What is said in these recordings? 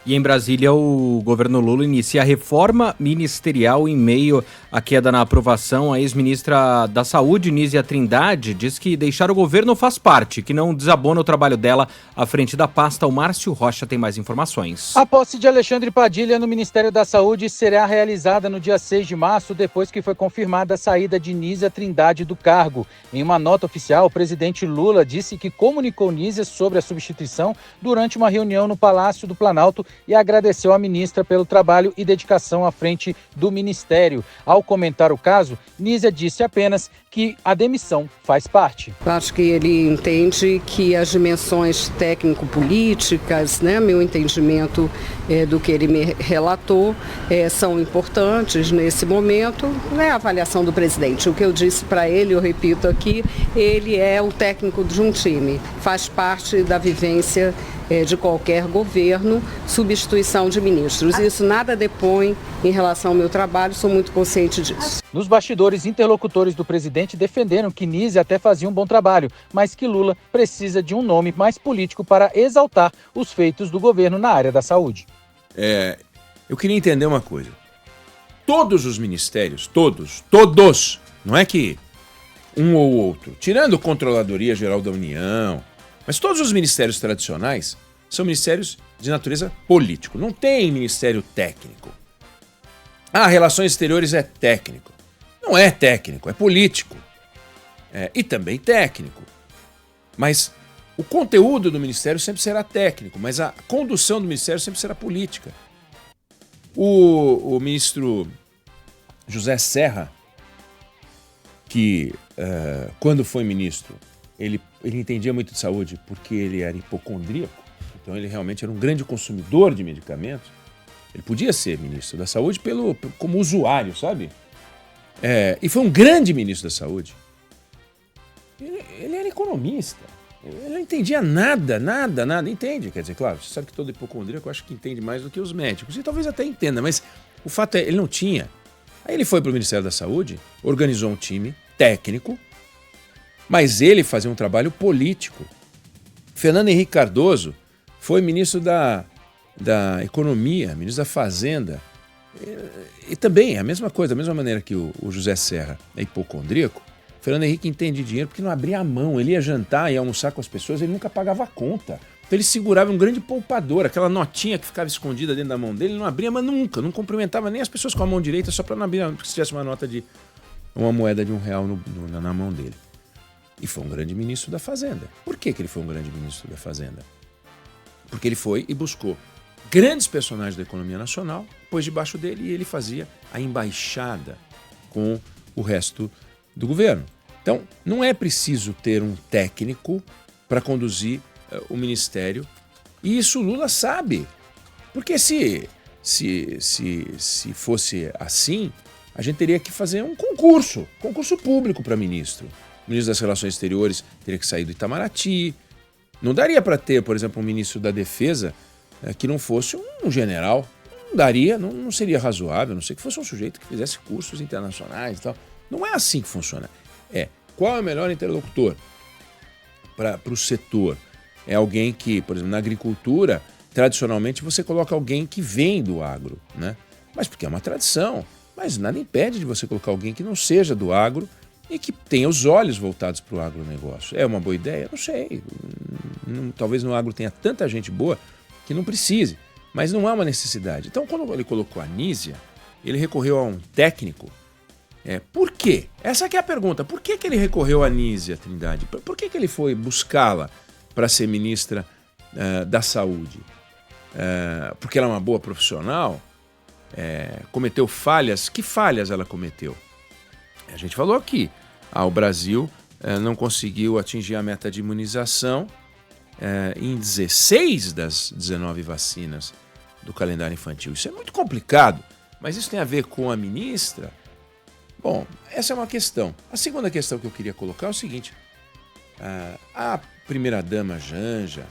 E em Brasília, o governo Lula inicia a reforma ministerial em meio à queda na aprovação. A ex-ministra da Saúde, Nízia Trindade, diz que deixar o governo faz parte, que não desabona o trabalho dela à frente da pasta. O Márcio Rocha tem mais informações. A posse de Alexandre Padilha no Ministério da Saúde será realizada no dia 6 de março, depois que foi confirmada a saída de Nízia Trindade do cargo. Em uma nota oficial, o presidente Lula disse que comunicou Nízia sobre a substituição durante uma reunião no Palácio do Planalto e agradeceu à ministra pelo trabalho e dedicação à frente do Ministério. Ao comentar o caso, Nízia disse apenas que a demissão faz parte. Acho que ele entende que as dimensões técnico-políticas, meu entendimento do que ele me relatou, são importantes nesse momento, a avaliação do presidente. O que eu disse para ele, eu repito aqui, ele é o técnico de um time, faz parte da vivência de qualquer governo, substituição de ministros. Isso nada depõe em relação ao meu trabalho, sou muito consciente disso. Nos bastidores, interlocutores do presidente defenderam que Nízia até fazia um bom trabalho, mas que Lula precisa de um nome mais político para exaltar os feitos do governo na área da saúde. Eu queria entender uma coisa. Todos os ministérios, todos, não é que um ou outro, tirando a Controladoria Geral da União, mas todos os ministérios tradicionais são ministérios de natureza político. Não tem ministério técnico. Relações exteriores é técnico. Não é técnico, é político. E também técnico. Mas o conteúdo do ministério sempre será técnico, mas a condução do ministério sempre será política. O ministro José Serra, que quando foi ministro, ele entendia muito de saúde porque ele era hipocondríaco, então ele realmente era um grande consumidor de medicamentos. Ele podia ser ministro da Saúde como usuário, sabe? E foi um grande ministro da Saúde. Ele era economista. Ele não entendia nada. Entende, quer dizer, claro, você sabe que todo hipocondríaco acha que entende mais do que os médicos. E talvez até entenda, mas o fato é, ele não tinha. Aí ele foi para o Ministério da Saúde, organizou um time técnico, mas ele fazia um trabalho político. Fernando Henrique Cardoso foi ministro da Economia, ministro da Fazenda. E também, a mesma coisa, da mesma maneira que o José Serra é hipocondríaco, Fernando Henrique entende dinheiro porque não abria a mão. Ele ia jantar e almoçar com as pessoas, ele nunca pagava a conta. Então ele segurava um grande poupador, aquela notinha que ficava escondida dentro da mão dele, ele não abria, mas nunca, não cumprimentava nem as pessoas com a mão direita, só para não abrir, porque se tivesse uma moeda de R$1 na mão dele. E foi um grande ministro da Fazenda. Por que ele foi um grande ministro da Fazenda? Porque ele foi e buscou grandes personagens da economia nacional, pôs debaixo dele e ele fazia a embaixada com o resto do governo. Então, não é preciso ter um técnico para conduzir o ministério. E isso o Lula sabe. Porque se fosse assim, a gente teria que fazer um concurso público para ministro. O ministro das Relações Exteriores teria que sair do Itamaraty. Não daria para ter, por exemplo, um ministro da Defesa que não fosse um general. Não daria, não seria razoável, a não ser que fosse um sujeito que fizesse cursos internacionais e tal. Não é assim que funciona. Qual é o melhor interlocutor para o setor? É alguém que, por exemplo, na agricultura, tradicionalmente você coloca alguém que vem do agro, né? Mas porque é uma tradição. Mas nada impede de você colocar alguém que não seja do agro e que tenha os olhos voltados para o agronegócio. É uma boa ideia? Não sei. Talvez no agro tenha tanta gente boa que não precise, mas não há uma necessidade. Então, quando ele colocou a Nízia, ele recorreu a um técnico. Por quê? Essa aqui é a pergunta. Por que ele recorreu a Nízia Trindade? Por que ele foi buscá-la para ser ministra da Saúde? Porque ela é uma boa profissional? Cometeu falhas? Que falhas ela cometeu? A gente falou aqui. O Brasil não conseguiu atingir a meta de imunização em 16 das 19 vacinas do calendário infantil. Isso é muito complicado, mas isso tem a ver com a ministra? Bom, essa é uma questão. A segunda questão que eu queria colocar é o seguinte. A primeira-dama Janja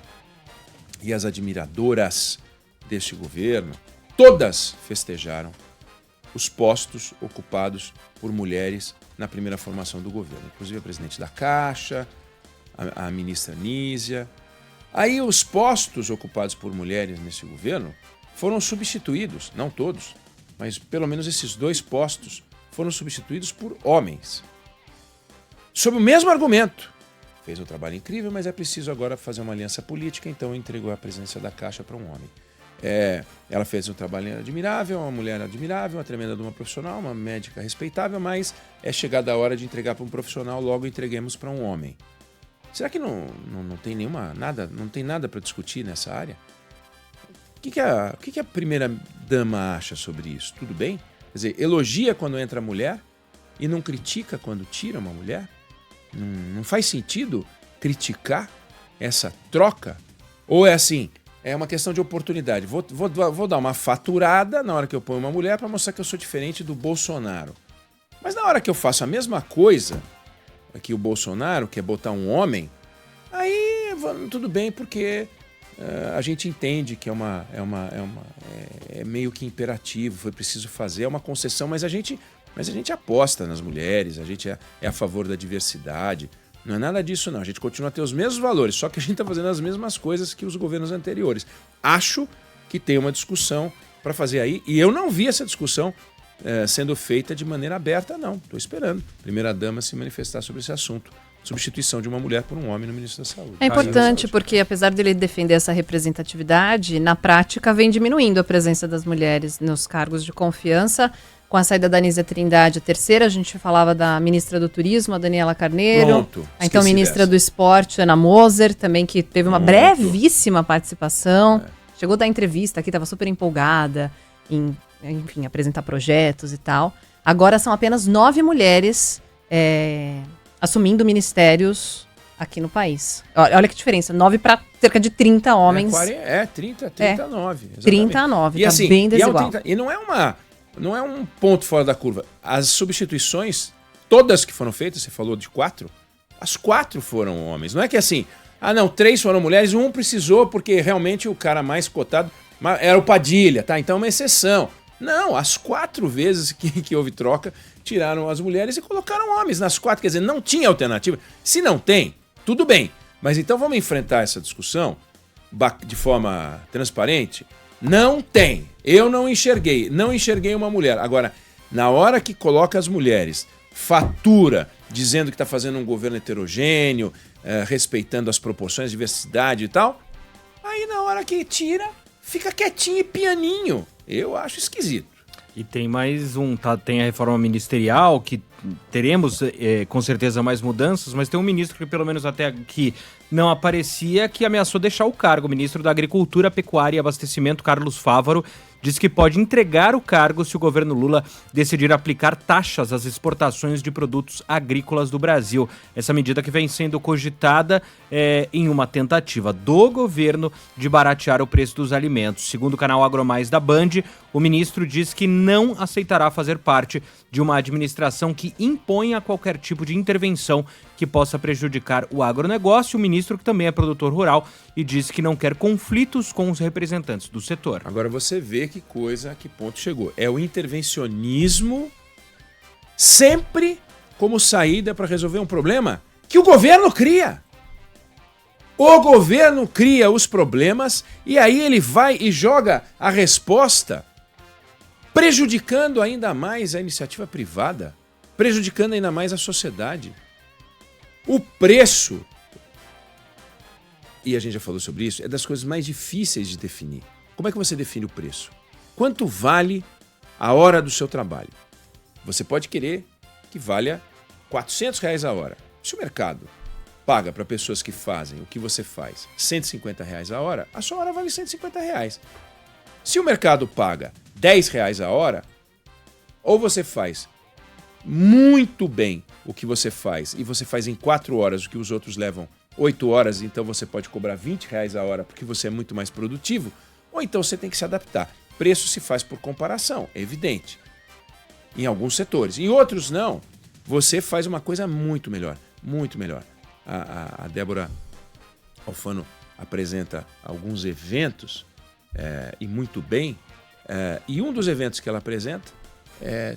e as admiradoras deste governo, todas festejaram os postos ocupados por mulheres na primeira formação do governo. Inclusive a presidente da Caixa, a ministra Nízia. Aí os postos ocupados por mulheres nesse governo foram substituídos, não todos, mas pelo menos esses 2 postos foram substituídos por homens. Sob o mesmo argumento. Fez um trabalho incrível, mas é preciso agora fazer uma aliança política, então entregou a presidência da Caixa para um homem. Ela fez um trabalho admirável, uma mulher admirável, uma tremenda de uma profissional, uma médica respeitável, mas é chegada a hora de entregar para um profissional, logo entreguemos para um homem. Será que não tem não tem nada para discutir nessa área? O que a primeira dama acha sobre isso? Tudo bem? Quer dizer, elogia quando entra a mulher e não critica quando tira uma mulher? Não faz sentido criticar essa troca? Ou é assim, é uma questão de oportunidade. Vou dar uma faturada na hora que eu ponho uma mulher para mostrar que eu sou diferente do Bolsonaro. Mas na hora que eu faço a mesma coisa que o Bolsonaro, que é botar um homem, aí tudo bem, porque a gente entende que é meio que imperativo, foi preciso fazer, é uma concessão, mas a gente aposta nas mulheres, a gente é a favor da diversidade. Não é nada disso, não. A gente continua a ter os mesmos valores, só que a gente está fazendo as mesmas coisas que os governos anteriores. Acho que tem uma discussão para fazer aí, e eu não vi essa discussão sendo feita de maneira aberta, não. Estou esperando a primeira-dama se manifestar sobre esse assunto. Substituição de uma mulher por um homem no Ministério da Saúde. É importante porque, apesar dele defender essa representatividade, na prática vem diminuindo a presença das mulheres nos cargos de confiança. Com a saída da Nízia Trindade, a terceira, a gente falava da ministra do Turismo, a Daniela Carneiro. Pronto, a então ministra do Esporte, Ana Moser, também, que teve uma brevíssima participação. Chegou a dar entrevista aqui, estava super empolgada em, enfim, apresentar projetos e tal. Agora são apenas 9 mulheres assumindo ministérios aqui no país. Olha que diferença, 9 para cerca de 30 homens. 39. Exatamente. 30 a 9, e tá assim, bem desigual. E não é um ponto fora da curva. As substituições, todas que foram feitas, você falou de 4, as 4 foram homens. Não é que assim, 3 foram mulheres, um precisou porque realmente o cara mais cotado era o Padilha, tá? Então é uma exceção. Não, as 4 vezes que houve troca, tiraram as mulheres e colocaram homens nas 4. Quer dizer, não tinha alternativa. Se não tem, tudo bem. Mas então vamos enfrentar essa discussão de forma transparente? Não tem. Eu não enxerguei uma mulher. Agora, na hora que coloca as mulheres, fatura, dizendo que está fazendo um governo heterogêneo, respeitando as proporções, diversidade e tal, aí na hora que tira, fica quietinho e pianinho. Eu acho esquisito. E tem mais tem a reforma ministerial, que teremos com certeza mais mudanças, mas tem um ministro que pelo menos até aqui não aparecia, que ameaçou deixar o cargo. O ministro da Agricultura, Pecuária e Abastecimento, Carlos Fávaro, disse que pode entregar o cargo se o governo Lula decidir aplicar taxas às exportações de produtos agrícolas do Brasil. Essa medida que vem sendo cogitada em uma tentativa do governo de baratear o preço dos alimentos. Segundo o canal AgroMais da Band, o ministro diz que não aceitará fazer parte de uma administração que imponha qualquer tipo de intervenção que possa prejudicar o agronegócio. O ministro, que também é produtor rural, e disse que não quer conflitos com os representantes do setor. Agora você vê que ponto chegou. É o intervencionismo sempre como saída para resolver um problema que o governo cria. O governo cria os problemas e aí ele vai e joga a resposta, prejudicando ainda mais a iniciativa privada, prejudicando ainda mais a sociedade. O preço, e a gente já falou sobre isso, é das coisas mais difíceis de definir. Como é que você define o preço? Quanto vale a hora do seu trabalho? Você pode querer que valha R$400 a hora. Se o mercado paga para pessoas que fazem o que você faz R$150 a hora, a sua hora vale R$150. Se o mercado paga R$10 a hora, ou você faz muito bem o que você faz e você faz em 4 horas o que os outros levam 8 horas, então você pode cobrar R$20 a hora porque você é muito mais produtivo, ou então você tem que se adaptar. Preço se faz por comparação, é evidente. Em alguns setores. Em outros não. Você faz uma coisa muito melhor. Muito melhor. A Débora Alfano apresenta alguns eventos e muito bem. E um dos eventos que ela apresenta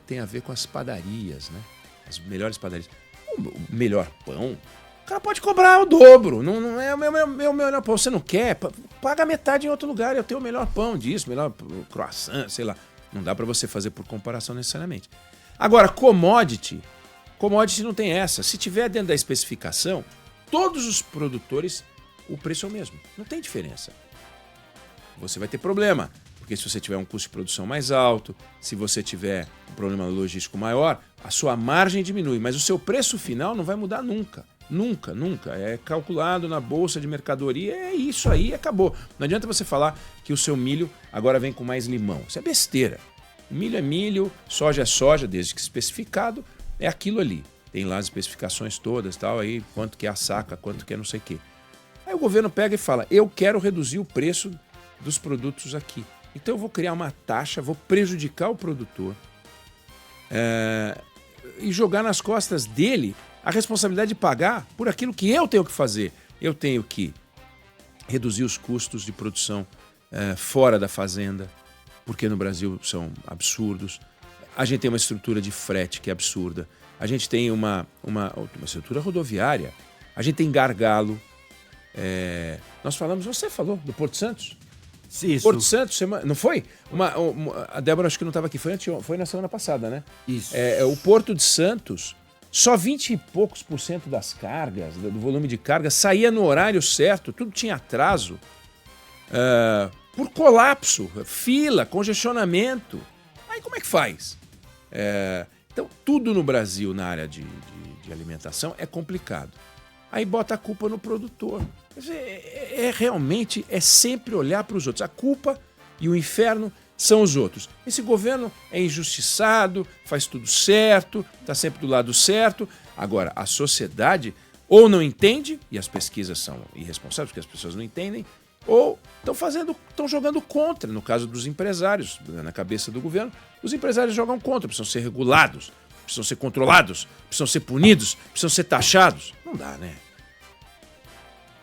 tem a ver com as padarias, né? As melhores padarias. O melhor pão, O cara pode cobrar o dobro. Não é o meu melhor pão. Você não quer? Paga metade em outro lugar. Eu tenho o melhor pão disso, melhor croissant, sei lá. Não dá para você fazer por comparação necessariamente. Agora, commodity não tem essa. Se tiver dentro da especificação, todos os produtores, o preço é o mesmo. Não tem diferença. Você vai ter problema, porque se você tiver um custo de produção mais alto, se você tiver um problema logístico maior, a sua margem diminui, mas o seu preço final não vai mudar nunca. Nunca, nunca. É calculado na bolsa de mercadoria, é isso aí, acabou. Não adianta você falar que o seu milho agora vem com mais limão. Isso é besteira. Milho é milho, soja é soja, desde que especificado, é aquilo ali. Tem lá as especificações todas, tal, aí quanto que é a saca, quanto que é não sei o quê. Aí o governo pega e fala, eu quero reduzir o preço dos produtos aqui. Então eu vou criar uma taxa, vou prejudicar o produtor e jogar nas costas dele a responsabilidade de pagar por aquilo que eu tenho que fazer. Eu tenho que reduzir os custos de produção fora da fazenda, porque no Brasil são absurdos. A gente tem uma estrutura de frete que é absurda. A gente tem uma estrutura rodoviária. A gente tem gargalo. Nós falamos, você falou, do Porto Santos? Isso. Porto Santos, não foi? A Débora acho que não estava aqui, foi na semana passada, né? Isso. O Porto de Santos, só 20 e poucos % das cargas, do volume de carga, saía no horário certo, tudo tinha atraso. Por colapso, fila, congestionamento. Aí como é que faz? Então, tudo no Brasil, na área de alimentação, é complicado. Aí bota a culpa no produtor. Realmente é sempre olhar para os outros. A culpa e o inferno são os outros. Esse governo é injustiçado, faz tudo certo, está sempre do lado certo. Agora, a sociedade ou não entende, e as pesquisas são irresponsáveis, porque as pessoas não entendem, ou estão jogando contra. No caso dos empresários, na cabeça do governo, os empresários jogam contra, precisam ser regulados, precisam ser controlados, precisam ser punidos, precisam ser taxados. Não dá, né?